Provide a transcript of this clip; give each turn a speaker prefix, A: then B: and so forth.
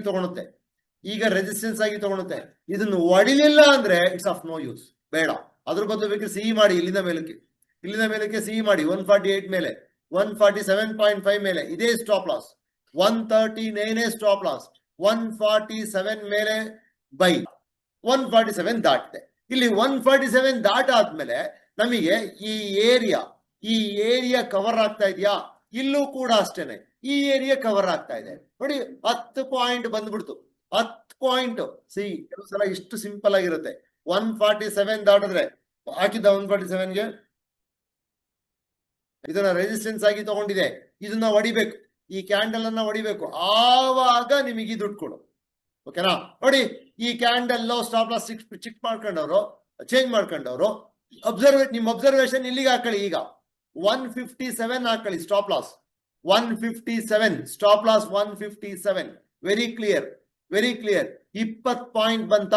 A: ತಗೊಳುತ್ತೆ, ಈಗ ರೆಸಿಸ್ಟೆನ್ಸ್ ಆಗಿ ತಗೊಳುತ್ತೆ. ಇದನ್ನು ಹೊಡಿಲಿಲ್ಲ ಅಂದ್ರೆ ಇಟ್ಸ್ ಆಫ್ ನೋ ಯೂಸ್, ಬೇಡ. ಅದ್ರ ಬದಲು ಬೇಕಾದ್ರೆ ಸಿಹಿ ಮಾಡಿ, ಇಲ್ಲಿಂದ ಮೇಲಕ್ಕೆ ಸಿಹಿ ಮಾಡಿ 148 ಮೇಲೆ, 147.5 ಮೇಲೆ ಇದೇ ಸ್ಟಾಪ್ ಲಾಸ್, 139 ಸ್ಟಾಪ್ ಲಾಸ್, 147 ಮೇಲೆ ಬೈ, 147 ದಾಟಿದೆ. ಇಲ್ಲಿ 147 ದಾಟಾದ್ಮೇಲೆ ನಮಗೆ ಈ ಏರಿಯಾ ಕವರ್ ಆಗ್ತಾ ಇದೆಯಾ? ಇಲ್ಲೂ ಕೂಡ ಅಷ್ಟೇನೆ, ಈ ಏರಿಯಾ ಕವರ್ ಆಗ್ತಾ ಇದೆ ನೋಡಿ. 10 ಪಾಯಿಂಟ್ ಬಂದ್ಬಿಡ್ತು, 10 ಪಾಯಿಂಟ್. ಕೆಲವು ಸಲ ಇಷ್ಟು ಸಿಂಪಲ್ ಆಗಿರುತ್ತೆ. 147 ದಾಟಿದ್ರೆ ಹಾಕಿದ್ದ 147ಗೆ ಇದನ್ನ ರೆಸಿಸ್ಟೆನ್ಸ್ ಆಗಿ ತಗೊಂಡಿದೆ, ಇದನ್ನ ಹೊಡಿಬೇಕು, ಈ ಕ್ಯಾಂಡಲ್ ಅನ್ನ ಹೊಡಿಬೇಕು, ಆವಾಗ ನಿಮಗೆ ದುಡ್ಡು ಕೊಡು. ಓಕೆನಾ? ನೋಡಿ, ಈ ಕ್ಯಾಂಡಲ್ ಸ್ಟಾಪ್ ಲಾಸ್ ಚಿಕ್ ಮಾಡ್ಕೊಂಡವ್ರು, ಚೇಂಜ್ ಮಾಡ್ಕೊಂಡವ್ರು ನಿಮ್ಮ ಅಬ್ಸರ್ವೇಷನ್ ಇಲ್ಲಿಗೆ ಹಾಕೊಳ್ಳಿ. ಈಗ 157 ಹಾಕೊಳ್ಳಿ stop loss, 157 stop loss, 157. Very clear 20 point ಬಂತ.